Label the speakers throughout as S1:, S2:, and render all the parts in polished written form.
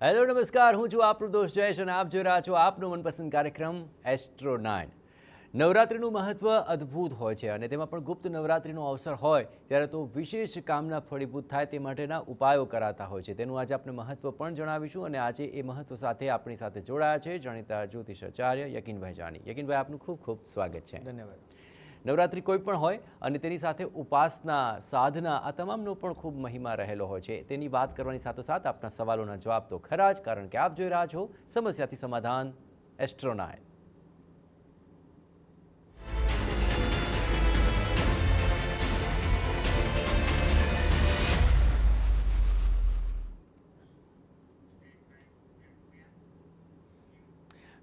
S1: Hello નમસ્કાર, હું છું આપણું દોસ્ત જયેશ અને આપ જોઈ રહ્યા છો આપનો મનપસંદ કાર્યક્રમ એસ્ટ્રો 9। નવરાત્રિનું મહત્વ અદ્ભુત હોય છે અને તેમાં પણ ગુપ્ત નવરાત્રિનો અવસર હોય ત્યારે તો વિશેષ કામના ફળીભૂત થાય તે માટેના ઉપાયો કરાતા હોય છે। તેનું આજે આપણે મહત્વ પણ જણાવીશું અને આજે એ મહત્વ સાથે આપણી સાથે જોડાયા છે જાણીતા જ્યોતિષ આચાર્ય યકીનભાઈ જાની। યકીનભાઈ, આપનું ખૂબ ખૂબ સ્વાગત છે।
S2: ધન્યવાદ।
S1: નવરાત્રિ કોઈ પણ હોય અને તેની સાથે ઉપાસના સાધના આ તમામનો પણ ખૂબ મહિમા રહેલો હોય છે। તેની વાત કરવાની સાથોસાથ આપના સવાલોના જવાબ તો ખરા જ, કારણ કે આપ જોઈ રહ્યા છો સમસ્યાથી સમાધાન એસ્ટ્રો 9।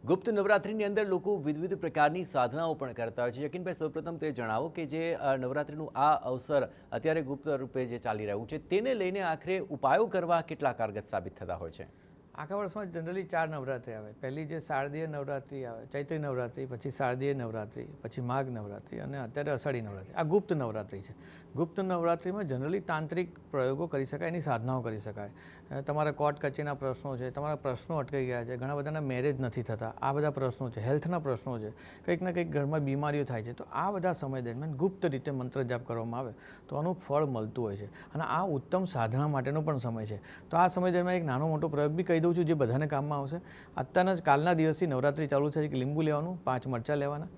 S1: ગુપ્ત નવરાત્રિની અંદર લોકો વિવિધ પ્રકારની સાધનાઓ પણ કરતા હોય છે। યકીનભાઈ, સૌપ્રથમ તો એ જણાવો કે જે નવરાત્રિનું આ અવસર અત્યારે ગુપ્ત રૂપે જે ચાલી રહ્યું છે તેને લઈને આખરે ઉપાયો કરવા કેટલા કારગર સાબિત થતા હોય છે?
S2: આખા વર્ષમાં જનરલી 4 નવરાત્રિ આવે। પહેલી જે શારદીય નવરાત્રિ આવે, ચૈત્રી નવરાત્રિ, પછી શારદીય નવરાત્રિ, પછી માઘ નવરાત્રિ અને અત્યારે અષાઢી નવરાત્રિ। આ ગુપ્ત નવરાત્રિ છે। ગુપ્ત નવરાત્રિમાં જનરલી તાંત્રિક પ્રયોગો કરી શકાય, એની સાધનાઓ કરી શકાય। તમારા કોર્ટ કચેરીના પ્રશ્નો છે, તમારા પ્રશ્નો અટકાઈ ગયા છે, ઘણા બધાના મેરેજ નથી થતા, આ બધા પ્રશ્નો છે, હેલ્થના પ્રશ્નો છે, કંઈક ને કંઈક ઘરમાં બીમારીઓ થાય છે, તો આ બધા સમય દરમિયાન ગુપ્ત રીતે મંત્ર જાપ કરવામાં આવે તો આનું ફળ મળતું હોય છે અને આ ઉત્તમ સાધના માટેનો પણ સમય છે। તો આ સમય દરમિયાન એક નાનો મોટો પ્રયોગ બી કહી દઉં છું જે બધાને કામમાં આવશે। અત્યારના કાલના દિવસથી નવરાત્રિ ચાલુ થાય છે કે લીંબુ લેવાનું, 5 મરચાં લેવાના,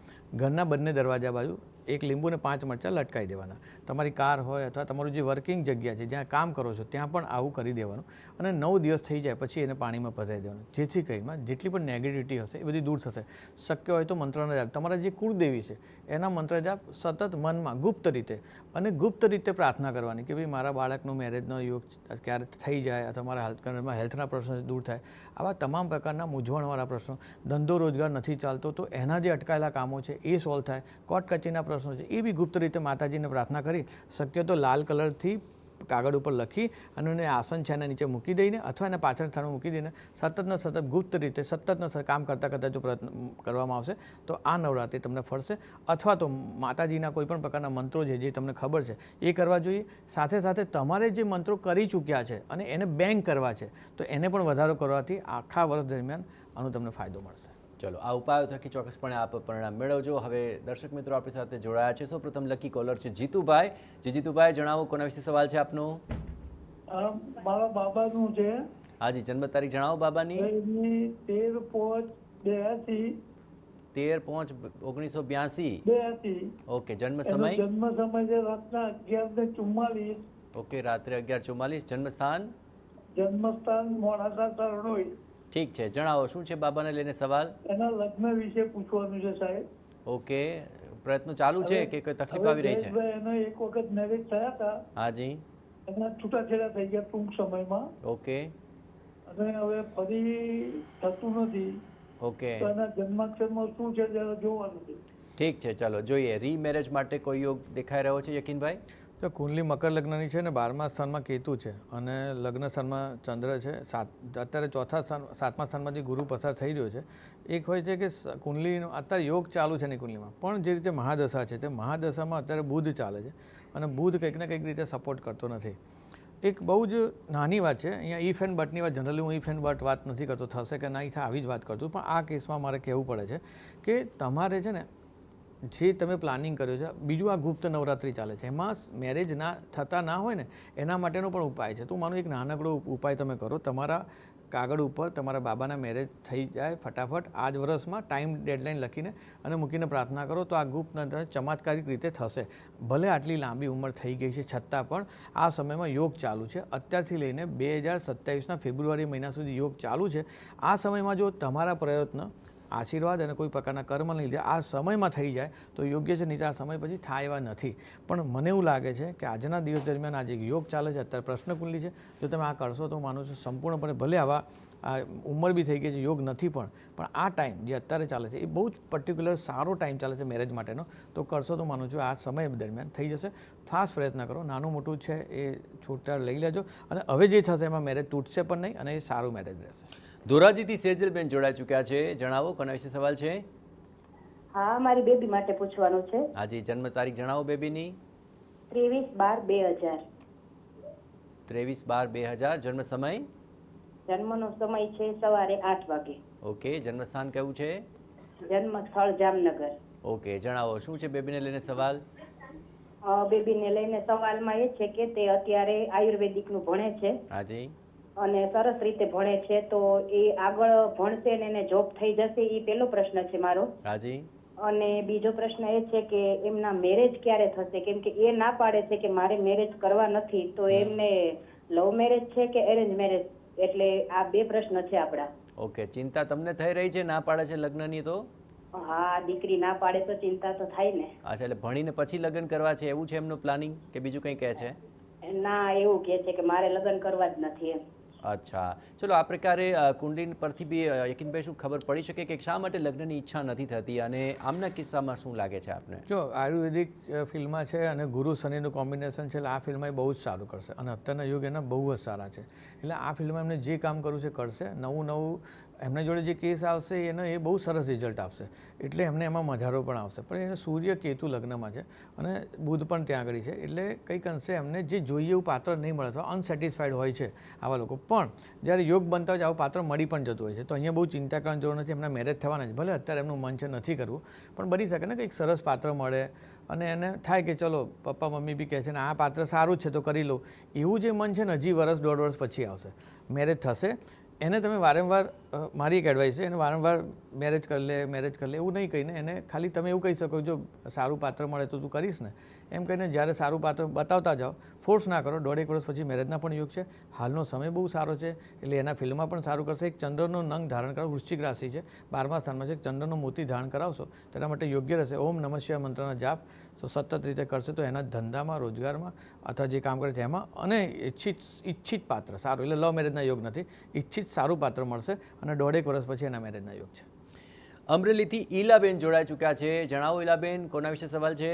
S2: ઘરના બંને દરવાજા બાજુ એક લીંબુ ને 5 મરચાં લટકાવી દેવાના। તમારી કાર હોય અથવા તમારું જે વર્કિંગ જગ્યા છે જ્યાં કામ કરો છો ત્યાં પણ આવું કરી દેવાનું અને 9 દિવસ થઈ જાય પછી એને પાણીમાં પધરાવી દેવાનું, જેથી કરીને જેટલી પણ નેગેટિવિટી હશે એ બધી દૂર થશે। શક્ય હોય તો મંત્રનો જાપ, તમારા જે કુળદેવી છે એના મંત્ર જાપ સતત મનમાં ગુપ્ત રીતે અને ગુપ્ત રીતે પ્રાર્થના કરવાની કે ભાઈ મારા બાળકનો મેરેજનો યોગ ક્યારે થઈ જાય અથવા મારા ઘરમાં હેલ્થના પ્રશ્નો દૂર થાય। આવા તમામ પ્રકારના મૂંઝવણવાળા પ્રશ્નો, ધંધો રોજગાર નથી ચાલતો તો એના જે અટકાયેલા કામો છે એ સોલ્વ થાય, કોર્ટ કચેરીના પ્રશ્નો છે એ બી ગુપ્ત રીતે માતાજીને પ્રાર્થના કરી શક્ય તો લાલ કલરથી કાગળ ઉપર લખી અને એને આસન છે એના નીચે મૂકી દઈને અથવા એના પાછળ સ્થાને મૂકી દઈને સતત ગુપ્ત રીતે સતત કામ કરતાં જો પ્રયત્ન કરવામાં આવશે તો આ નવરાત્રિ તમને ફળશે। અથવા તો માતાજીના કોઈ પણ પ્રકારના મંત્રો છે જે તમને ખબર છે એ કરવા જોઈએ। સાથે સાથે તમારે જે મંત્રો કરી ચૂક્યા છે અને એને બેંક કરવા છે તો એને પણ વધારો કરવાથી આખા વર્ષ દરમિયાન આનો તમને ફાયદો મળશે।
S1: ચલો, આ ઉપાયો થકી ચોક્કસપણે આપ પરિણામ મેળવજો। હવે દર્શક મિત્રો આપણી સાથે જોડાયા છે। સૌપ્રથમ લકી કોલર છે જીતુભાઈ। જીતુભાઈ, જણાવો કોના વિશે સવાલ છે આપનો?
S3: મારા બાબાનું છે।
S1: હાજી, જન્મ તારીખ જણાવો બાબાની।
S3: 13/5/82।
S1: ઓકે, જન્મ સમય?
S3: જન્મ સમય છે રાતના 11:44।
S1: ઓકે, રાત્રે 11:44। જન્મ સ્થાન?
S3: જન્મ સ્થાન મોડાસા તરણોઈ।
S1: ઠીક છે, જણાવો શું છે બાબાને લઈને સવાલ?
S3: એના લગ્ન વિશે પૂછવાનું છે સાહેબ।
S1: ઓકે, પ્રયત્નો ચાલુ છે કે કોઈ તકલીફ આવી રહી છે?
S3: એનો એક વખત મેરેજ થયા હતા।
S1: હાજી।
S3: એના છૂટાછેડા થઈ ગયા ટૂંક સમયમાં।
S1: ઓકે।
S3: અને હવે ફરી થતું નથી।
S1: ઓકે,
S3: તો એના જન્માક્ષરમાં શું છે જરા જોવાનું છે।
S1: ઠીક છે, ચલો જોઈએ। રીમેરેજ માટે કોઈ યોગ દેખાઈ રહ્યો છે યકીનભાઈ?
S2: તો કુંડલી મકર લગ્નની છે ને 12મા સ્થાનમાં કેતુ છે અને લગ્ન સ્થાનમાં ચંદ્ર છે। અત્યારે 7મા સ્થાનમાંથી ગુરુ પસાર થઈ રહ્યો છે। એક હોય છે કે કુંડલીનો અત્યારે યોગ ચાલુ છે ને કુંડલીમાં, પણ જે રીતે મહાદશા છે તે મહાદશામાં અત્યારે બુધ ચાલે છે અને બુધ કંઈક ને કંઈક રીતે સપોર્ટ કરતો નથી। એક બહુ જ નાની વાત છે અહીંયા, ઈફ એન્ડ બટની વાત, જનરલી હું ઈફ એન્ડ બટ વાત નથી કરતો, થશે કે નહીં થાય આવી જ વાત કરતું, પણ આ કેસમાં મારે કહેવું પડે છે કે તમારે છે ને જે તમે પ્લાનિંગ કર્યો છે, બીજું આ ગુપ્ત નવરાત્રિ ચાલે છે એમાં મેરેજ થતા ના હોય ને એના માટેનો પણ ઉપાય છે। તો માનો એક નાનકડો ઉપાય તમે કરો, તમારા કાગળ ઉપર તમારા બાબાના મેરેજ થઈ જાય ફટાફટ આ જ વર્ષમાં ટાઈમ ડેડલાઇન લખીને અને મૂકીને પ્રાર્થના કરો તો આ ગુપ્ત ચમત્કારિક રીતે થશે। ભલે આટલી લાંબી ઉંમર થઈ ગઈ છે છતાં પણ આ સમયમાં યોગ ચાલુ છે। અત્યારથી લઈને 2027ના ફેબ્રુઆરી મહિના સુધી યોગ ચાલુ છે। આ સમયમાં જો તમારા પ્રયત્ન, આશીર્વાદ અને કોઈ પ્રકારના કર્મના લીધે આ સમયમાં થઈ જાય તો યોગ્ય છે, નહીં તો આ સમય પછી થાય એવા નથી। પણ મને એવું લાગે છે કે આજના દિવસ દરમિયાન આજે યોગ ચાલે છે, અત્યારે પ્રશ્નકુંડલી છે, જો તમે આ કરશો તો માનું છું સંપૂર્ણપણે, ભલે આવા આ ઉંમર બી થઈ ગઈ છે, યોગ નથી પણ આ ટાઈમ જે અત્યારે ચાલે છે એ બહુ જ પર્ટિક્યુલર સારો ટાઈમ ચાલે છે મેરેજ માટેનો, તો કરશો તો માનું છું આ સમય દરમિયાન થઈ જશે। ફાસ્ટ પ્રયત્ન કરો, નાનું મોટું છે એ છૂટછાટ લઈ લેજો અને હવે જે થશે એમાં મેરેજ તૂટશે પણ નહીં અને એ સારું મેરેજ રહેશે।
S1: ધોરાજીથી સેજલબેન જોડાઈ ચૂક્યા છે, જણાવો કોના વિશે સવાલ છે?
S4: હા, મારી બેબી માટે પૂછવાનું છે।
S1: હાજી, જન્મ તારીખ જણાવો બેબીની।
S4: 23/12/2000।
S1: 23/12/2000। જન્મ સમય?
S4: જન્મનો સમય છે સવારે 8 વાગે.
S1: ઓકે, જન્મસ્થાન કયું છે?
S4: જન્મ સ્થળ જામનગર.
S1: ઓકે, જણાવો શું છે બેબીને લઈને સવાલ?
S4: બેબીને લઈને સવાલમાં એ છે કે તે અત્યારે આયુર્વેદિકનું ભણે છે
S1: હાજી.
S4: અને સરસ રીતે ભણે છે, તો એ આગળ ભણશે ને એને જોબ થઈ જશે, એ પહેલો પ્રશ્ન છે મારો.
S1: હાજી.
S4: અને બીજો પ્રશ્ન એ છે કે એમના મેરેજ ક્યારે થશે, કેમ કે એ ના પાડે છે કે મારે મેરેજ કરવા નથી, તો એમને લવ મેરેજ છે કે એરેન્જ મેરેજ, એટલે આ બે પ્રશ્ન છે આપણા.
S1: ઓકે, ચિંતા તમને થઈ રહી છે ના પાડે છે લગ્નની? તો
S4: હા, દીકરી ના પાડે તો ચિંતા તો થાય ને.
S1: અચ્છા, એટલે ભણીને પછી લગ્ન કરવા છે એવું છે એમનું પ્લાનિંગ, કે બીજું કંઈ કહે છે?
S4: ના, એવું કહે છે કે મારે લગ્ન કરવા જ નથી એમ.
S1: અચ્છા, ચલો આ પ્રકારે કુંડલી પરથી બી યકીનભાઈ શું ખબર પડી શકે કે શા માટે લગ્નની ઈચ્છા નથી થતી, અને આમના કિસ્સામાં શું લાગે છે આપને?
S2: જો આયુર્વેદિક ફિલ્ડમાં છે અને ગુરુ શનિનું કોમ્બિનેશન છે, એટલે આ ફિલ્ડમાં એ બહુ જ સારું કરશે અને અત્યારના યુગ એના બહુ જ સારા છે. એટલે આ ફિલ્ડમાં એમને જે કામ કરવું છે કરશે. નવું એમના જોડે જે કેસ આવશે એને એ બહુ સરસ રિઝલ્ટ આપશે, એટલે એમને એમાં મજારો પણ આવશે. પણ એને સૂર્ય કેતુ લગ્નમાં છે અને બુધ પણ ત્યાં આગળ છે, એટલે કંઈક અંશે એમને જે જોઈએ એવું પાત્ર નહીં મળે, અથવા અનસેટિસ્ફાઈડ હોય છે આવા લોકો. પણ જ્યારે યોગ બનતા હોય છે આવું પાત્ર મળી પણ જતું હોય છે, તો અહીંયા બહુ ચિંતા કરવાની જરૂર નથી. એમના મેરેજ થવાના છે, ભલે અત્યારે એમનું મન છે નથી કરવું, પણ બની શકે ને કંઈક સરસ પાત્ર મળે અને એને થાય કે ચલો પપ્પા મમ્મી બી કહે છે ને આ પાત્ર સારું જ છે તો કરી લઉં, એવું જે મન છે ને હજી વર્ષ 1.5 વર્ષ પછી આવશે, મેરેજ થશે. એને તમે વારંવાર, મારી એક એડવાઇસ છે, એને વારંવાર મેરેજ કરી લે એવું નહીં કહીને એને ખાલી તમે એવું કહી શકો જો સારું પાત્ર મળે તો તું કરીશ ને, એમ કહીને જ્યારે સારું પાત્ર બતાવતા જાઓ, ફોર્સ ના કરો. 1.5 વર્ષ પછી મેરેજના પણ યોગ છે. હાલનો સમય બહુ સારો છે, એટલે એના ફિલ્ડમાં પણ સારું કરશે. એક ચંદ્રનો નંગ ધારણ કરાવો, વૃશ્ચિક રાશિ છે, 12મા સ્થાનમાં છે, એક ચંદ્રનો મોતી ધારણ કરાવશો તેના માટે યોગ્ય રહેશે. ઓમ નમઃ શિવાય મંત્રના જાપ તો સતત રીતે કરશે તો એના ધંધામાં, રોજગારમાં અથવા જે કામ કરે છે એમાં, અને ઈચ્છિત પાત્ર સારું, એટલે લવ મેરેજના યોગ નથી, ઈચ્છિત સારું પાત્ર મળશે અને 1.5 વર્ષ પછી એના મેરેજના યોગ છે.
S1: અમરેલીથી ઈલાબેન જોડાઈ ચૂક્યા છે. જણાવો ઈલાબેન, કોના વિશે સવાલ છે?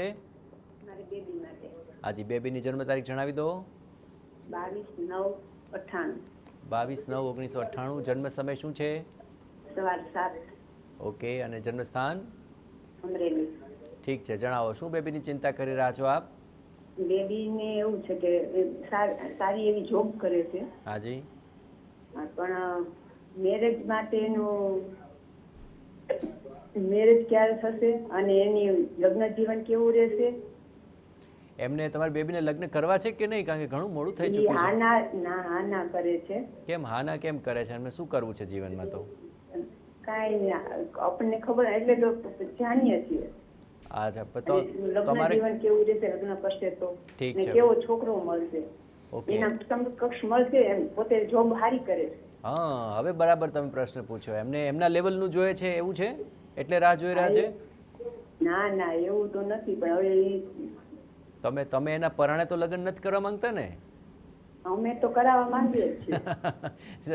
S4: મારી બેબી માટે.
S1: હાજી, બેબીની જન્મ તારીખ જણાવી દો.
S4: 22/9/98.
S1: 22/9/1998. જન્મ સમય શું છે?
S4: સવારે 7.
S1: ઓકે, અને જન્મસ્થાન?
S4: અમરેલી.
S1: ઠીક છે, જણાવો શું બેબીની ચિંતા કરી રહ્યા છો આપ?
S4: બેબીને એવું છે કે સારી એવી જોબ કરે છે,
S1: હાજી.
S4: પણ મેરેજ માટેનું મેરેજ ક્યારે થશે અને એની લગ્ન જીવન કેવું રહેશે?
S1: એમને તમારી બેબીને લગ્ન કરવા છે કે નહીં? કારણ કે ઘણું મોડું થઈ ચૂક્યું છે.
S4: હા ના કરે છે.
S1: કેમ હા ના કેમ કરે છે? એમને શું કરવું છે જીવનમાં? તો
S4: કાંઈ આપણને ખબર, એટલે તો જાણીએ છીએ.
S1: અચ્છા, તો
S4: લગ્ન
S1: તમારે
S4: જીવન કેવું રહેશે લગ્ન કરશે તો,
S1: ઠીક
S4: ને
S1: છે.
S4: કેવો છોકરો મળશે,
S1: ઓકે.
S4: એના સમકક્ષ મળશે, એમ પોતે જોબ સારી કરે છે.
S1: હા, હવે બરાબર તમે પ્રશ્ન પૂછ્યો. એમને એમના લેવલનું જોઈએ છે એવું છે, એટલે રાહ જોઈ રહ્યા છે?
S4: ના એવું તો નથી, પણ હવે
S1: તમે એના પરાણે તો લગ્ન નથી કરવા માંગતા ને?
S4: અમે તો કરાવવા માંગીએ છીએ.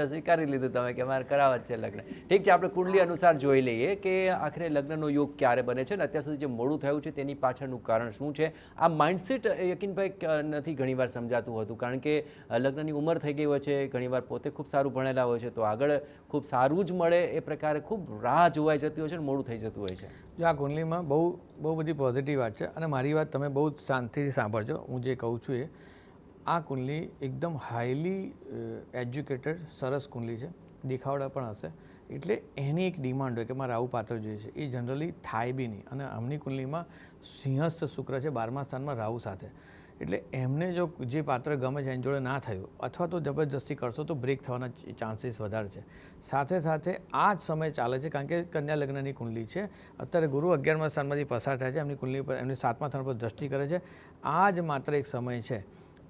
S1: સ્વીકારી લીધું તમે કે મારે કરાવવા જ છે લગ્ન. ઠીક છે, આપણે કુંડલી અનુસાર જોઈ લઈએ કે આખરે લગ્નનો યોગ ક્યારે બને છે, ને અત્યાર સુધી જે મોડું થયું છે તેની પાછળનું કારણ શું છે. આ માઇન્ડસેટ યકીનભાઈ નથી ઘણીવાર સમજાતું હતું, કારણ કે લગ્નની ઉંમર થઈ ગઈ હોય છે, ઘણીવાર પોતે ખૂબ સારું ભણેલા હોય છે, તો આગળ ખૂબ સારું જ મળે એ પ્રકારે ખૂબ રાહ જોવાઈ જતી હોય છે, મોડું થઈ જતું હોય છે.
S2: જો આ કુંડલીમાં બહુ બધી પોઝિટિવ વાત છે, અને મારી વાત તમે બહુ શાંતિથી સાંભળજો. હું જે કહું છું એ, આ કુંડલી એકદમ હાઈલી એજ્યુકેટેડ સરસ કુંડલી છે, દેખાવડા પણ હશે, એટલે એની એક ડિમાન્ડ હોય કે મારે આવું પાત્ર જોઈએ છે, એ જનરલી થાય બી નહીં. અને આમની કુંડલીમાં સિંહસ્થ શુક્ર છે 12મા સ્થાનમાં રાહુ સાથે, એટલે એમને જો જે પાત્ર ગમે છે એની જોડે ના થયું, અથવા તો જબરજસ્તી કરશો તો બ્રેક થવાના ચાન્સીસ વધારે છે. સાથે સાથે આ જ સમય ચાલે છે, કારણ કે કન્યા લગ્નની કુંડલી છે. અત્યારે ગુરુ 11મા સ્થાનમાંથી પસાર થાય છે, એમની કુંડલી પર, એમની 7મા સ્થાન પર દ્રષ્ટિ કરે છે. આ જ માત્ર એક સમય છે.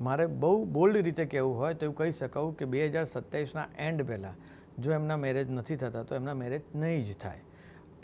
S2: મારે બહુ બોલ્ડ રીતે કહેવું હોય તો એવું કહી શકાવું કે 2027ના એન્ડ પહેલાં જો એમના મેરેજ નથી થતા તો એમના મેરેજ નહીં જ થાય.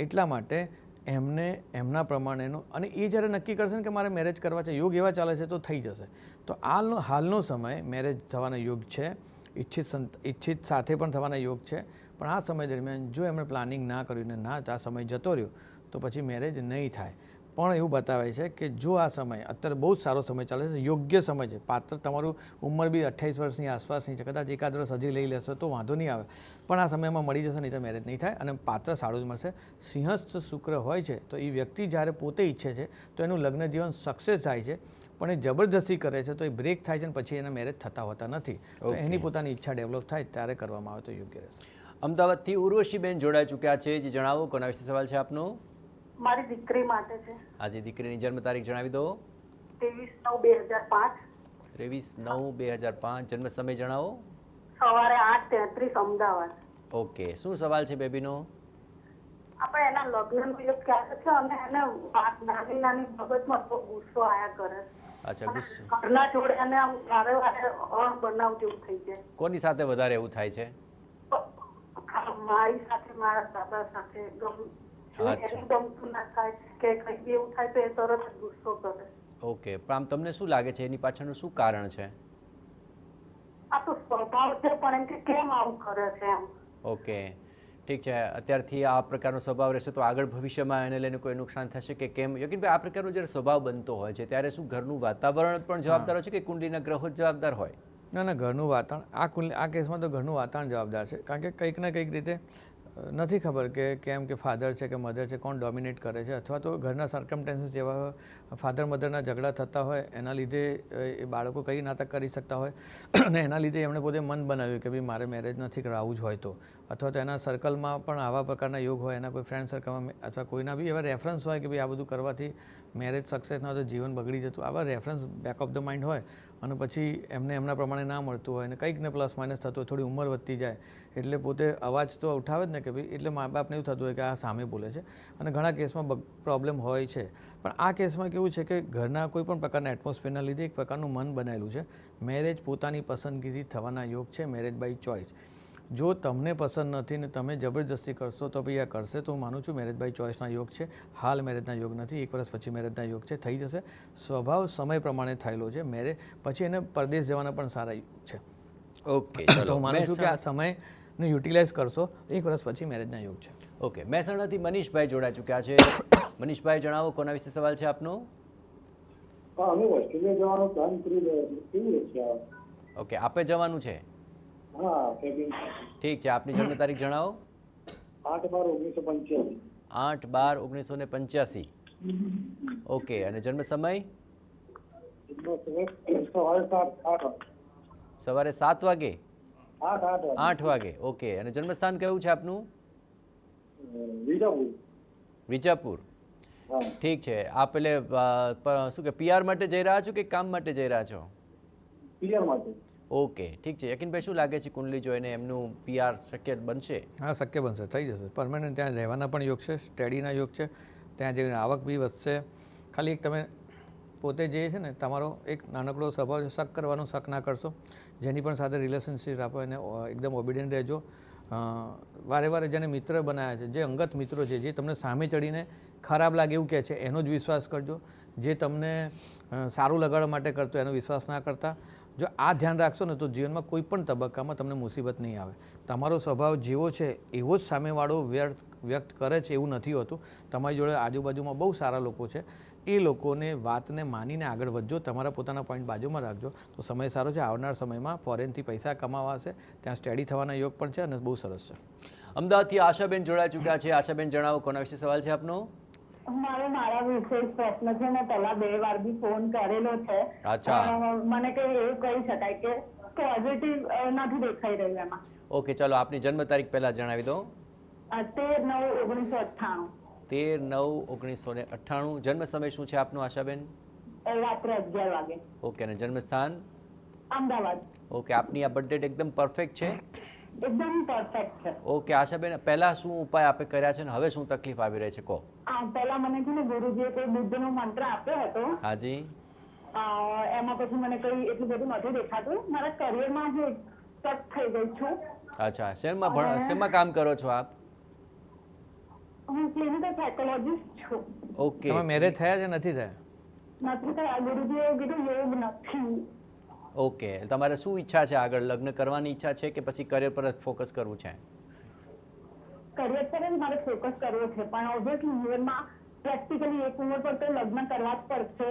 S2: એટલા માટે એમને એમના પ્રમાણેનું, અને એ જ્યારે નક્કી કરશે ને કે મારે મેરેજ કરવા છે, યોગ એવા ચાલે છે તો થઈ જશે. તો હાલનો સમય મેરેજ થવાના યોગ છે, ઈચ્છિત સાથે પણ થવાના યોગ છે. પણ આ સમય દરમિયાન જો એમણે પ્લાનિંગ ના કર્યું ને આ સમય જતો રહ્યો તો પછી મેરેજ નહીં થાય. પણ એવું બતાવે છે કે જો આ સમય અત્યારે બહુ જ સારો સમય ચાલે છે, યોગ્ય સમય છે, પાત્ર તમારું ઉંમર બી 28 વર્ષની આસપાસની છે, કદાચ એકાદ વર્ષ હજી લઈ લેશો તો વાંધો નહીં આવે, પણ આ સમયમાં મળી જશે, નહીં તો મેરેજ નહીં થાય અને પાત્ર સારું જ મળશે. સિંહસ્થ શુક્ર હોય છે તો એ વ્યક્તિ જ્યારે પોતે ઈચ્છે છે તો એનું લગ્ન જીવન સક્સેસ થાય છે, પણ એ જબરદસ્તી કરે છે તો એ બ્રેક થાય છે અને પછી એના મેરેજ થતા હોતા નથી. તો એની પોતાની ઈચ્છા ડેવલપ થાય ત્યારે કરવામાં આવે તો યોગ્ય રહેશે.
S1: અમદાવાદથી ઉર્વશીબેન જોડાઈ ચૂક્યા છે, જે જણાવો કોના વિશે સવાલ છે આપનો?
S5: મારી દીકરી માટે છે.
S1: આજે દીકરીની જન્મ તારીખ જણાવી દો.
S5: 23/9/2005.
S1: 23/9/2005. જન્મ સમય જણાવો.
S5: સવારે 8:33 અમદાવાદ.
S1: ઓકે, શું સવાલ છે બેબીનો?
S5: આપણે એના લગ્નનો યોગ ક્યારે છે અને એને નાની નાની બાબતમાં બહુ ગુસ્સો આયા કરે.
S1: અચ્છા, ગુસ્સો.
S5: ઘરના જોડે એને આમ વારે વારે અણબનાવ જેવું થઈ જાય.
S1: કોની સાથે વધારે એવું થાય છે?
S5: મારી સાથે, મારા દાદા સાથે એને ગમતું ના થાય કે કંઈ એવું થાય તો એ તરત જ ગુસ્સો કરે.
S1: ઓકે, પણ આમ તમને શું લાગે છે એની પાછળનું શું કારણ છે?
S5: આ તો સ્વભાવ છે, પણ એમ કે કેમ આવું કરે છે એમ.
S1: ઓકે, ઠીક છે. અત્યારથી આ પ્રકારનો સ્વભાવ રહેશે તો આગળ ભવિષ્યમાં એને લઈને કોઈ નુકસાન થશે કે કેમ? યકીનભાઈ, આ પ્રકારનો જ્યારે સ્વભાવ બનતો હોય છે ત્યારે શું ઘરનું વાતાવરણ પણ જવાબદાર હોય છે કે કુંડલીના ગ્રહો જ જવાબદાર હોય?
S2: ના, ઘરનું વાતાવરણ, આ કેસમાં તો ઘરનું વાતાવરણ જવાબદાર છે, કારણ કે કંઈક ને કંઈક રીતે નથી ખબર કે કેમ કે ફાધર છે કે મધર છે કોણ ડોમિનેટ કરે છે, અથવા તો ઘરના સર્કમસ્ટાન્સીસ જેવા ફાધર મધરના ઝઘડા થતા હોય એના લીધે એ બાળકો કઈ નાટક કરી શકતા હોય અને એના લીધે એમણે પોતે મન બનાવ્યું કે ભાઈ મારે મેરેજ નથી કરાવવું જ હોય તો, અથવા તો એના સર્કલમાં પણ આવા પ્રકારના યોગ હોય, એના કોઈ ફ્રેન્ડ સર્કલમાં અથવા કોઈના બી એવા રેફરન્સ હોય કે ભાઈ આ બધું કરવાથી મેરેજ સક્સેસ ના હોય તો જીવન બગડી જતું, આવા reference back of the mind હોય અને પછી એમને એમના પ્રમાણે ના મળતું હોય અને કંઈક ને પ્લસ માઇનસ થતું હોય, થોડી ઉંમર વધતી જાય એટલે પોતે અવાજ તો ઉઠાવે જ ને કે ભાઈ, એટલે મા બાપને એવું થતું હોય કે આ સામે બોલે છે અને ઘણા કેસમાં પ્રોબ્લેમ હોય છે. પણ આ કેસમાં કેવું છે કે ઘરના કોઈ પણ પ્રકારના એટમોસ્ફિયરના લીધે એક પ્રકારનું મન બનાવેલું છે. મેરેજ પોતાની પસંદગીથી થવાના યોગ છે, મેરેજ બાય ચોઇસ. જો તમને પસંદ નથી ને તમે જબરજસ્તી કરશો તો ભાઈ આ કરશે તો હું માનું છું મેરેજ બાય ચોઇસના યોગ છે. હાલ મેરેજના યોગ નથી, 1 વર્ષ પછી મેરેજના યોગ છે, થઈ જશે. સ્વભાવ સમય પ્રમાણે થયેલો છે. મેરેજ પછી એને પરદેશ જવાના પણ સારા યોગ છે.
S1: ઓકે,
S2: તો હું માનું છું કે આ સમયને યુટિલાઇઝ કરશો, 1 વર્ષ પછી મેરેજના યોગ છે.
S1: ઓકે, મહેસાણાથી મનીષભાઈ જોડાઈ ચૂક્યા છે. મનીષભાઈ, જણાવો કોના વિશે સવાલ છે આપનો?
S3: અમે ઓસ્ટ્રેલિયા જવાનો પ્લાન કરી રહ્યા છીએ, કેવી રીતે?
S1: ઓકે, આપે જવાનું છે?
S3: હા, કેબિન.
S1: ઠીક છે, આપની જન્મ તારીખ જણાવો.
S3: 8/12/1985.
S1: 8/12/1985. ઓકે, અને જન્મ સમય? સવારે 7 વાગે? 8 વાગે. ઓકે, અને જન્મસ્થાન કયું છે આપનું?
S3: વિજાપુર.
S1: વિજાપુર. ઠીક છે. આપ એટલે શું કે પીઆર માટે જઈ રહ્યા છો કે કામ માટે જઈ રહ્યા છો?
S3: પીઆર માટે.
S1: ઓકે, ઠીક છે. યકીનભાઈ, શું લાગે છે કુંડલી જોઈને એમનું પીઆર શક્ય બનશે?
S2: હા, શક્ય બનશે, થઈ જશે. પરમાનન્ટ ત્યાં રહેવાના પણ યોગ છે, સ્ટડીના યોગ છે, ત્યાં જઈને આવક બી વધશે. ખાલી એક તમે પોતે જે છે ને તમારો એક નાનકડો સ્વભાવ છે, શક કરવાનો શક ના કરશો. જેની પણ સાથે રિલેશનશીપ આપો એને એકદમ ઓબિડિયન્ટ રહેજો. વારે વારે જેને મિત્ર બનાવ્યા છે, જે અંગત મિત્રો છે, જે તમને સામે ચડીને ખરાબ લાગે એવું કહે છે એનો જ વિશ્વાસ કરજો. જે તમને સારું લગાડવા માટે કરતો એનો વિશ્વાસ ના કરતા. જો આ ધ્યાન રાખશો ને તો જીવનમાં કોઈ પણ તબક્કામાં તમને મુસીબત નહીં આવે. તમારો સ્વભાવ જેવો છે એવો જ સામેવાળો વ્યક્ત કરે છે એવું નથી હોતું. તમારી જોડે આજુબાજુમાં બહુ સારા લોકો છે, એ લોકોને વાતને માનીને આગળ વધજો, તમારા પોતાના પોઈન્ટ બાજુમાં રાખજો તો સમય સારો છે. આવનાર સમયમાં ફોરેનથી પૈસા કમાવા હશે, ત્યાં સ્ટડી થવાના યોગ પણ છે અને બહુ સરસ છે.
S1: અમદાવાદથી આશાબેન જોડાઈ ચૂક્યા છે. આશાબેન, જણાવો કોના વિશે સવાલ છે આપનો?
S5: મારા વિશેષ પ્રશ્ન છે. મેં પહેલા 2 વાર બી ફોન કરેલો છે.
S1: અચ્છા.
S5: મને કઈ એવું કહી શકાય કે પોઝિટિવ નથી દેખાઈ રહ્યું એમાં.
S1: ઓકે, ચાલો આપની જન્મ તારીખ પહેલા જણાવી દો.
S5: 13/9/1998.
S1: 13/9/1998. જન્મ સમય શું છે આપનો આશાબેન?
S5: રાત્રે 11 વાગે.
S1: ઓકે, અને જન્મ સ્થાન?
S5: અમદાવાદ.
S1: ઓકે, આપની આ બર્થ ડેટ એકદમ પરફેક્ટ છે?
S5: એકદમ પરફેક્ટ છે.
S1: ઓકે, આશાબેન, પહેલા શું ઉપાય આપે કર્યા છે અને હવે શું તકલીફ આવી રહી છે કહો?
S5: પહેલા મને છે ને ગુરુજીએ કોઈ બુદ્ધનો મંત્ર આપ્યો હતો.
S1: હાજી.
S5: એમાં પછી મને કઈ એટલું બધું નથી દેખાતું. મારા કરિયરમાં હું સ્ટક થઈ ગઈ છું.
S1: અચ્છા, શેમાં કામ કરો છો આપ?
S5: હું ક્લિનિકલ સાયકોલોજીસ્ટ છું.
S1: ઓકે.
S2: તમે મેરેજ થયા છે નથી થયા?
S5: નથી થયા. ગુરુજીએ કીધું યોગ નથી.
S1: ઓકે, તમારે શું ઈચ્છા છે આગળ? લગ્ન કરવાની ઈચ્છા છે કે પછી કરિયર પર જ ફોકસ કરવું છે?
S5: કરિયર પર જ મારે ફોકસ કરવો છે, પણ ઓબ્વિયસલી જીવનમાં પ્રેક્ટિકલી એક ઉંમર પર તો લગ્ન કરવા જ પડશે.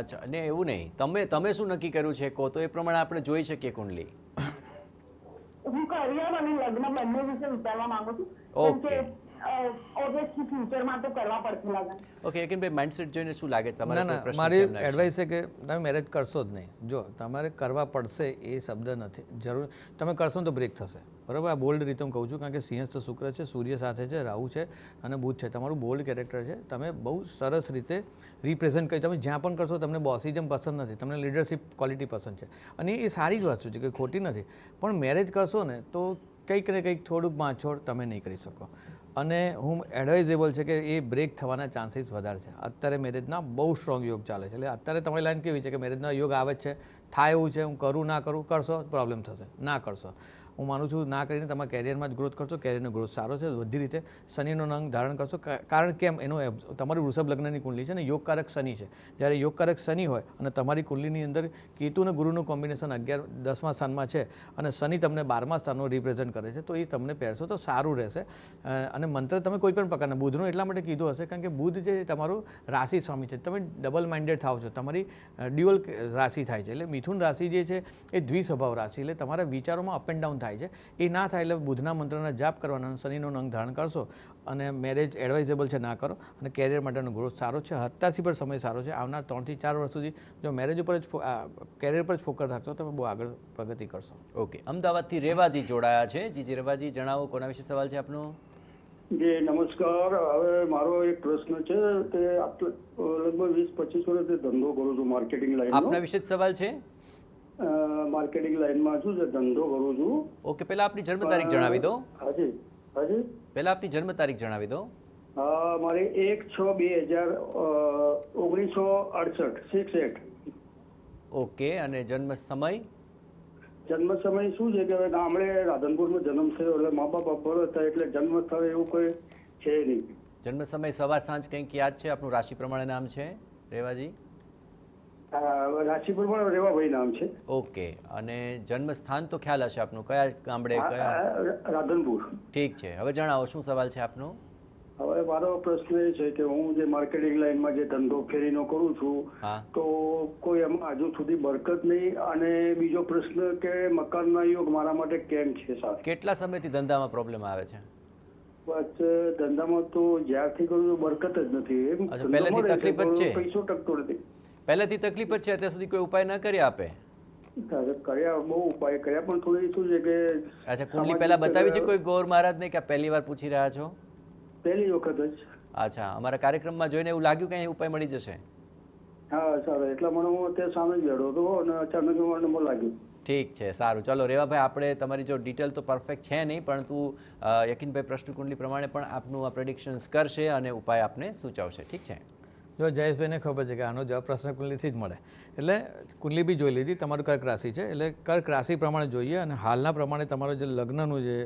S1: અચ્છા, ને એવું નહીં, તમે શું નક્કી કર્યું છે કહો તો એ પ્રમાણે આપણે જોઈ શકીએ કુંડલી.
S5: હું કરિયર અને લગ્ન બંને વિશે વિચારવા માંગુ છું.
S1: ઓકે.
S5: ઓબ્વિયસલી ફ્યુચરમાં તો કરવા પડશે લગ્ન.
S1: ઓકે, યકીનભાઈ માઇન્ડસેટ જોઈને શું લાગે છે
S2: ના
S1: તમારે કોઈ
S2: ના,
S1: પ્રશ્ન
S2: મારી
S1: છે એમના વિશે?
S2: એડવાઇસ છે કે તમે મેરેજ કરશો જ નહીં. જો તમારે કરવા પડશે એ શબ્દ નથી જરૂર, તમે કરશો ને તો બ્રેક થશે, બરાબર. આ બોલ્ડ રીતે હું કહું છું, કારણ કે સિંહસ્થ શુક્ર છે, સૂર્ય સાથે છે, રાહુ છે અને બુધ છે. તમારું બોલ્ડ કેરેક્ટર છે, તમે બહુ સરસ રીતે રિપ્રેઝન્ટ કરી, તમે જ્યાં પણ કરશો તમને બોસિઝમ પસંદ નથી, તમને લીડરશિપ ક્વોલિટી પસંદ છે અને એ સારી જ વસ્તુ છે, કે ખોટી નથી. પણ મેરેજ કરશો ને તો કંઈક ને કંઈક થોડુંક બાંધછોડ તમે નહીં કરી શકો. અને હું એડવાઇઝેબલ છે કે એ બ્રેક થવાના ચાન્સીસ વધારે છે. અત્યારે મેરેજના બહુ સ્ટ્રોંગ યોગ ચાલે છે, એટલે અત્યારે તમારી લાઈન કેવી છે કે મેરેજના યોગ આવે જ છે, થાય એવું છે, હું કરું ના કરું, કરશો પ્રોબ્લેમ થશે, ના કરશો હું માનું છું ના કરીને તમારા કેરિયરમાં જ ગ્રોથ કરશો, કેરિયરનો ગ્રોથ સારો છે, બધી રીતે શનિનો અંગ ધારણ કરશો. કારણ કેમ એનું તમારી વૃષભ લગ્નની કુંડલી છે ને યોગકારક શનિ છે. જ્યારે યોગકારક શનિ હોય અને તમારી કુંડલીની અંદર કેતુ અને ગુરુનું કોમ્બિનેશન 10મા સ્થાનમાં છે અને શનિ તમને 12મા સ્થાનનો રિપ્રેઝન્ટ કરે છે, તો એ તમને પહેરશો તો સારું રહેશે. અને મંત્ર તમે કોઈ પણ પ્રકારના બુધનું એટલા માટે કીધું હશે કારણ કે બુધ જે તમારું રાશિ સ્વામી છે, તમે ડબલ માઇન્ડેડ થાવ છો, તમારી ડ્યુઅલ રાશિ થાય છે. એટલે મિથુન રાશિ જે છે એ દ્વિસ્વભાવ રાશિ, એટલે તમારા વિચારોમાં અપ એન્ડ ડાઉન થાય છે. એ ના થાય એટલે બુધના મંત્રના જાપ કરવાના, શનિનો અંગ ધારણ કરશો અને મેરેજ એડવાઇઝેબલ છે ના કરો. અને કેરિયર માટેનો ગ્રોથ સારો છે, અત્યારથી પણ સમય સારો છે. આવનાર 3 થી 4 વર્ષ સુધી જો મેરેજ ઉપર જ કેરિયર પર જ ફોકસ રાખશો તમે બહુ આગળ પ્રગતિ કરશો.
S1: ઓકે, અમદાવાદથી રેવાજી જોડાયા છે. જી રેવાજી, જણાવો કોના વિશે સવાલ છે આપનો?
S3: જી નમસ્કાર. હવે મારો એક પ્રશ્ન છે કે લગભગ 20-25 વર્ષથી ધંધો કરું છું માર્કેટિંગ લાઈનનો.
S1: આપના વિશે જ સવાલ છે?
S3: માર્કેટિંગ લાઈનમાં છું, ધંધો કરું છું.
S1: ઓકે, પહેલા આપની જન્મ તારીખ જણાવી દો.
S3: હાજી હાજી.
S1: પહેલા આપની જન્મ તારીખ જણાવી દો.
S3: મારે 1/6/1968
S1: ઓકે, અને જન્મ સમય?
S3: જન્મ સમય શું છે કે હવે ગામડે રાધનપુરમાં જન્મ થયો એટલે મા બાપ અભર હતા એટલે જન્મ સ્થળ એવું કોઈ છે નહીં.
S1: જન્મ સમય સવાર સાંજ કંઈક યાદ છે? આપનું રાશિ પ્રમાણે નામ છે રેવાજી?
S3: રાશિ પ્રમાણે રેવાભાઈ નામ છે.
S1: ઓકે, અને જન્મ સ્થાન તો ખ્યાલ હશે આપનું, કયા ગામડે કયા?
S3: રાધનપુર.
S1: ઠીક છે, હવે જણાવો શું સવાલ છે આપનો?
S3: હવે મારો પ્રશ્ન એ છે કે હું જે માર્કેટિંગ લાઈનમાં જે ધંધો ફેરીનો કરું છું
S1: હા.
S3: તો કોઈ એમાં હજુ સુધી બરકત નહીં. અને બીજો પ્રશ્ન કે મકાનના યોગ મારા માટે કેમ છે સાહેબ?
S1: કેટલા સમયથી ધંધામાં પ્રોબ્લેમ આવે છે?
S3: બસ ધંધામાં તો જ્યારથી કરું છું બરકત જ નથી. એમ
S1: અચ્છા, પહેલેથી તકલીફ જ છે?
S3: પૈસો ટકતો નથી.
S1: પહેલેથી તકલીફ જ છે, અત્યાર સુધી કોઈ ઉપાય ન કરી આપે?
S3: કર્યા, બહુ ઉપાય કર્યા પણ થોડી શું છે કે
S1: અચ્છા, કુંડલી પહેલા બતાવી છે કોઈ ગોર મહારાજને કે પહેલી વાર પૂછી રહ્યા છો?
S3: પહેલી વખત જ.
S1: અચ્છા, અમારા કાર્યક્રમમાં જોઈને એવું લાગ્યું કે અહીં ઉપાય મળી જશે?
S3: હા સારું, એટલા મને હું અત્યારે સામે જ બેઠો હતો અને અચાનક મને લાગ્યું.
S1: ઠીક છે, સારું. ચલો રેવાભાઈ, આપણે તમારી જો ડિટેલ તો પરફેક્ટ છે નહીં, પરંતુ યકીનભાઈ પ્રશ્ન કુંડલી પ્રમાણે પણ આપનું આ પ્રેડિક્શન્સ કરશે અને ઉપાય આપને સૂચવશે. ઠીક છે?
S2: જો જયેશભાઈને ખબર છે કે આનો જવાબ પ્રશ્ન કુંડલીથી જ મળે, એટલે કુંડલી બી જોઈ લીધી, તમારું કર્ક રાશિ છે એટલે કર્ક રાશિ પ્રમાણે જોઈએ અને હાલના પ્રમાણે તમારો જે લગ્નનું જે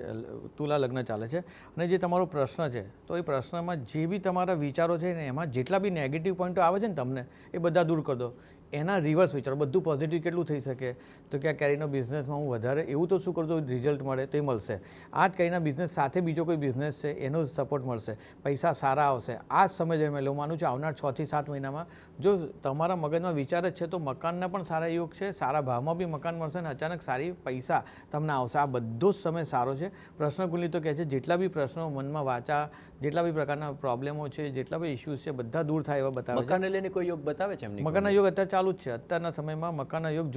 S2: તુલા લગ્ન ચાલે છે અને જે તમારો પ્રશ્ન છે તો એ પ્રશ્નમાં જે બી તમારા વિચારો છે ને એમાં જેટલા બી નેગેટિવ પોઈન્ટો આવે છે ને તમને એ બધા દૂર કરી દો. એના રિવર્સ વિચારો, બધું પોઝિટિવ કેટલું થઈ શકે તો કે આ કેરીનો બિઝનેસમાં હું વધારે એવું તો શું કરજો રિઝલ્ટ મળે તો એ મળશે. આ જ કેરીના બિઝનેસ સાથે બીજો કોઈ બિઝનેસ છે એનો સપોર્ટ મળશે, પૈસા સારા આવશે. આ જ સમય દરમિયાન હું માનું છું આવનાર 6 થી 7 મહિનામાં જો તમારા મગજમાં વિચાર જ છે તો મકાનના પણ સારા યોગ છે, સારા ભાવમાં બી મકાન મળશે અને અચાનક સારી પૈસા તમને આવશે. આ બધો જ સમય સારો છે. પ્રશ્ન કુંડલી તો કહે છે જેટલા બી પ્રશ્નો મનમાં વાંચા, જેટલા બી પ્રકારના પ્રોબ્લેમો છે, જેટલા બી ઇસ્યુઝ છે બધા દૂર થાય એવા બતાવે છે.
S1: મકાનને લઈને કોઈ યોગ બતાવે છે એમની?
S2: મકાનના યોગ અત્યારે ચાલુ જ છે. અત્યારના સમયમાં મકાનના યોગ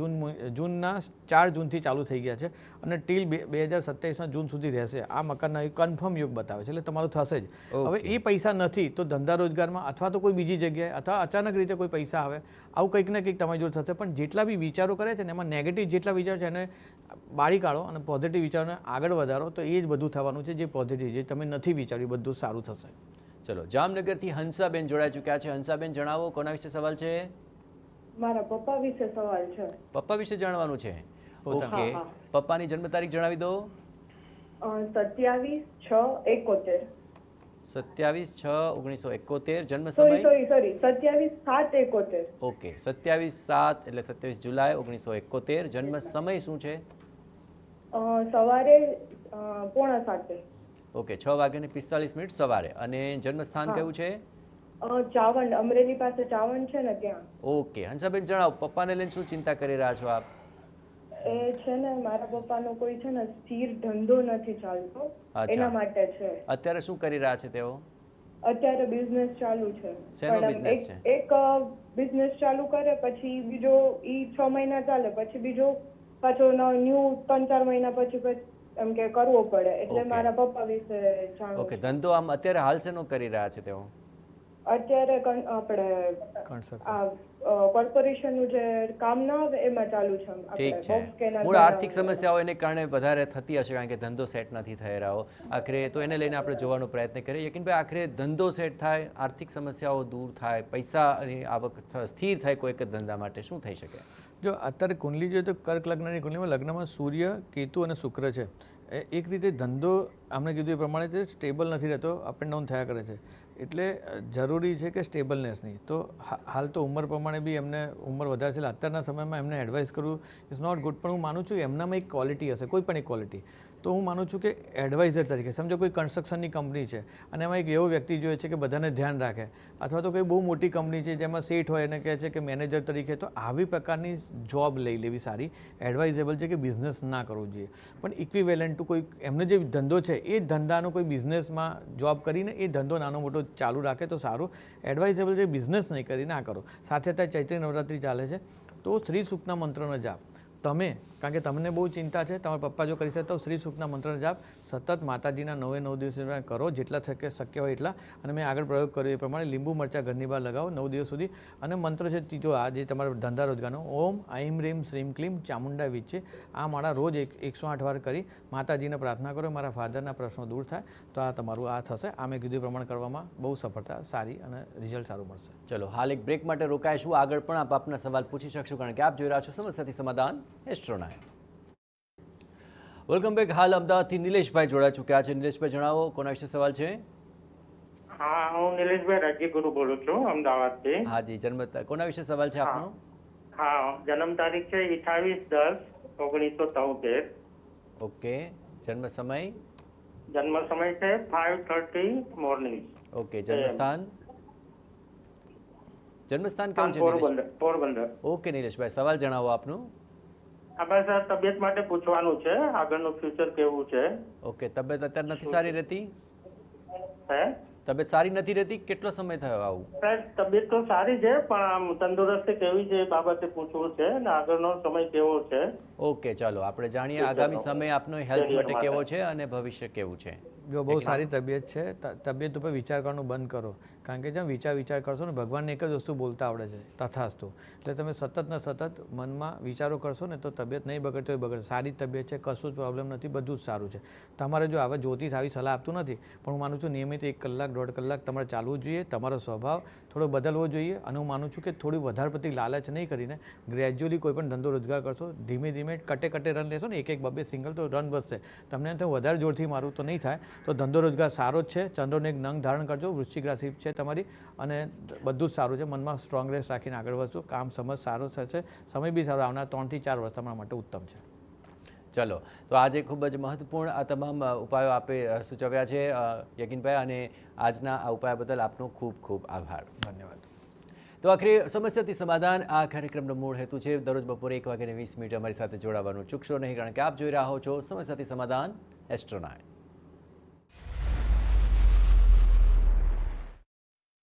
S2: જૂનના 4 જૂનથી ચાલુ થઈ ગયા છે અને ટીલ 2027ના જૂન સુધી રહેશે. આ મકાનના યોગ કન્ફર્મ યોગ બતાવે છે એટલે તમારું થશે જ. હવે એ પૈસા નથી તો ધંધા રોજગારમાં અથવા તો કોઈ બીજી જગ્યાએ અથવા અચાનક રીતે કોઈ પૈસા આવે, આવું કંઈક ને કંઈક તમારી જોડે થશે. પણ જેટલા બી વિચારો કરે છે ને એમાં નેગેટિવ જેટલા વિચાર છે એને બાળી કાઢો અને પોઝિટિવ વિચારોને આગળ વધારો તો એ જ બધું થવાનું છે. જે પોઝિટિવ જે તમે નથી વિચાર્યું બધું સારું થશે.
S1: ચલો, જામનગરથી હંસાબેન જોડાઈ ચૂક્યા છે. હંસાબેન, જણાવો કોના વિશે સવાલ છે?
S5: મારા પપ્પા વિશે સવાલ છે.
S1: પપ્પા વિશે જાણવાનું છે? ઓકે,
S5: હા.
S1: પપ્પાની જન્મ તારીખ જણાવી દો.
S5: 27/6/71.
S1: 27/6/1971. જન્મ
S5: સોરી
S1: સમય?
S5: સોરી 27/7/71.
S1: ઓકે, 27/7 એટલે 27 જુલાઈ 1971. જન્મ સમય શું છે?
S5: સવારે 6:45.
S1: ઓકે, 6:45 સવારે. અને જન્મ સ્થાન
S5: હા.
S1: કયું છે?
S6: ચાવંડ અમરેલી પાસે ચાવંડ છે ને ત્યાં.
S1: ઓકે હંસાબેન જણાવો, પપ્પાને લઈને શું ચિંતા કરી રહ્યા છો આપ?
S6: એ છે ને મારા પપ્પાનો કોઈ છે ને સ્થિર ધંધો નથી ચાલતો,
S1: અચ્છા.
S6: એના માટે છે.
S1: અત્યારે શું કરી રહ્યા છે તેઓ?
S6: અત્યારે બિઝનેસ ચાલુ છે.
S1: શેનો
S6: પણ
S1: business છે?
S6: એક બિઝનેસ ચાલુ કરે પછી બીજો ઈ 6 મહિના ચાલે પછી બીજો પાછો ન્યુ 3-4 મહિના પછી એમ કે કરવો પડે એટલે
S1: Okay.
S6: મારા પપ્પા વિશે જાણવું
S1: ઓકે
S6: છે.
S1: ધંધો આમ અત્યારે હાલ શેનો કરી રહ્યા છે તેઓ?
S6: અત્યારે આપણે
S2: Construction.
S6: આ કોર્પોરેશનનું જે કામ ના આવે એમાં ચાલુ છે.
S1: ઠીક છે. મૂળ આર્થિક સમસ્યાઓ એને કારણે વધારે થતી હશે કારણ કે ધંધો સેટ નથી થઈ રહ્યો. આખરે તો એને લઈને આપણે જોવાનો પ્રયત્ન કરીએ. યકીનભાઈ, આખરે ધંધો સેટ થાય, આર્થિક સમસ્યાઓ દૂર થાય, પૈસાની આવક સ્થિર થાય કોઈ એક જ ધંધા માટે શું થઈ શકે?
S2: જો અત્યારે કુંડલી જોઈએ તો કર્ક લગ્નની કુંડલીમાં લગ્નમાં સૂર્ય, કેતુ અને શુક્ર છે. એક રીતે ધંધો આમને કીધું એ પ્રમાણે તે સ્ટેબલ નથી રહેતો, અપ એન્ડ ડાઉન થયા કરે છે. એટલે જરૂરી છે કે સ્ટેબલનેસની. તો હાલ તો ઉંમર પ્રમાણે બી એમને ઉંમર વધારે છે એટલે અત્યારના સમયમાં એમને એડવાઇસ કરવું ઇઝ નોટ ગુડ. પણ હું માનું છું એમનામાં એક ક્વોલિટી હશે, કોઈ પણ એક ક્વોલિટી. તો હું માનું છું કે એડવાઇઝર તરીકે સમજો કોઈ કન્સ્ટ્રક્શનની કંપની છે અને એમાં એક એવો વ્યક્તિ જોઈએ છે કે બધાને ધ્યાન રાખે, અથવા તો કોઈ બહુ મોટી કંપની છે જેમાં સેઠ હોય અને કહે છે કે મેનેજર તરીકે, તો આવી પ્રકારની જોબ લઈ લેવી સારી, એડવાઇઝેબલ છે કે બિઝનેસ ના કરવું જોઈએ. પણ ઇક્વિવેલન્ટ ટુ કોઈ એમનો જે ધંધો છે એ ધંધાનો કોઈ બિઝનેસમાં જોબ કરીને એ ધંધો નાનો મોટો ચાલુ રાખે તો સારું. એડવાઇઝેબલ છે બિઝનેસ નહીં કરી ના કરો. સાથે અત્યારે ચૈત્રી નવરાત્રિ ચાલે છે તો શ્રી સૂક્તના મંત્રનો જાપ તમે, કારણ કે તમને બહુ ચિંતા છે, તમારા પપ્પા જો કરી શકે તો શ્રી સૂક્તના મંત્રનો જાપ સતત માતાજીના 9 દિવસ કરો, જેટલા શક્ય હોય એટલા. અને મેં આગળ પ્રયોગ કર્યો એ પ્રમાણે લીંબુ મરચાં ઘરની બહાર લગાવો 9 દિવસ સુધી. અને મંત્ર છે ત્રીજો આ જે તમારા ધંધા રોજગારનો, ઓમ આઈમ રીમ શ્રીમ ક્લીમ ચામુંડા વિચ્ચે, આ માળા રોજ 108 વાર કરી માતાજીને પ્રાર્થના કરો, મારા ફાધરના પ્રશ્નો દૂર થાય. તો આ તમારું આ થશે. આ મેં કીધું એ પ્રમાણે કરવામાં બહુ સફળતા સારી અને રિઝલ્ટ સારું મળશે.
S1: ચલો હાલ એક બ્રેક માટે રોકાઈશું. આગળ પણ આપ આપના સવાલ પૂછી શકશો કારણ કે આપ જોઈ રહ્યા છો સમસ્યાથી સમાધાન એસ્ટ્રો 9. Welcome back. હાલ અમદાવાદથી નિલેશભાઈ જોડાઈ ચૂક્યા છે. નિલેશભાઈ જણાવો, કોના વિશે સવાલ છે?
S7: હા, હું નિલેશભાઈ રાજ્યગુરુ બોલું છું અમદાવાદથી.
S1: હાજી, જન્મ કોના વિશે સવાલ છે આપનો?
S7: હા, જન્મ તારીખ છે 28/10/1973.
S1: ઓકે, જન્મ સમય?
S7: જન્મ સમય છે 5:30 મોર્નિંગ.
S1: ઓકે, જન્મસ્થાન? જન્મસ્થાન કયું છે?
S7: પોરબંદર.
S1: ઓકે નિલેશભાઈ, સવાલ જણાવો આપનું.
S7: આ બસ આ તબિયત માટે પૂછવાનું છે, આગળનું ફ્યુચર કેવું છે.
S1: ઓકે, તબિયત અત્યારે નથી સારી રહેતી?
S7: હે
S1: તબિયત સારી નથી રહેતી? કેટલો સમય થયો આવું?
S7: સાહેબ, તબિયત તો સારી છે પણ આમ તંદુરસ્તી કેવી છે એ બાબતે પૂછવું છે અને આગળનો સમય કેવો છે.
S1: ઓકે, ચાલો આપણે જાણીએ આગામી સમય આપનો હેલ્થ માટે કેવો છે અને ભવિષ્ય કેવું છે.
S2: જો બહુ સારી તબિયત છે, તબિયત ઉપર વિચાર કરવાનું બંધ કરો. કારણ કે જેમ વિચાર કરશો ને ભગવાનને એક જ વસ્તુ બોલતા આવડે છે, તથાસ્તુ. એટલે તમે સતત ને સતત મનમાં વિચારો કરશો ને તો તબિયત નહીં બગડતો એ બગડે. સારી તબિયત છે, કશું જ પ્રોબ્લેમ નથી, બધું જ સારું છે. તમારે જો આવા જ્યોતિષ આવી સલાહ આપતું નથી, પણ હું માનું છું નિયમિત 1 કલાક 1.5 કલાક તમારે ચાલવું જોઈએ. તમારો સ્વભાવ થોડો બદલવો જોઈએ અને હું માનું છું કે થોડી વધારે પડતી લાલચ નહીં કરીને ગ્રેજ્યુઅલી કોઈ પણ ધંધો રોજગાર કરશો, ધીમે ધીમે કટે રન લેશો ને, 1-1 2-2 સિંગલ તો રન વધશે. તમને એમ વધારે જોરથી મારું તો નહીં થાય. તો ધંધો રોજગાર સારો જ છે. ચંદ્રનો એક નંગ ધારણ કરજો, વૃશ્ચિક રાશિ છે તમારી અને બધું જ સારું છે. મનમાં સ્ટ્રોંગનેસ રાખીને આગળ વધશો, કામ સમજ સારો થશે, સમય બી સારો. આવનાર 3 થી 4 વર્ષ તમારા માટે ઉત્તમ છે.
S1: ચલો, તો આજે ખૂબ જ મહત્વપૂર્ણ આ તમામ ઉપાયો આપે સૂચવ્યા છે યકીનભાઈ, અને આજના આ ઉપાય બદલ આપનો ખૂબ ખૂબ આભાર.
S2: ધન્યવાદ.
S1: તો આખરે સમસ્યાથી સમાધાન આ કાર્યક્રમનો મૂળ હેતુ છે. દરરોજ બપોરે 1:20 અમારી સાથે જોડાવાનું ચૂકશો નહીં, કારણ કે આપ જોઈ રહ્યા છો સમસ્યાથી સમાધાન એસ્ટ્રો 9.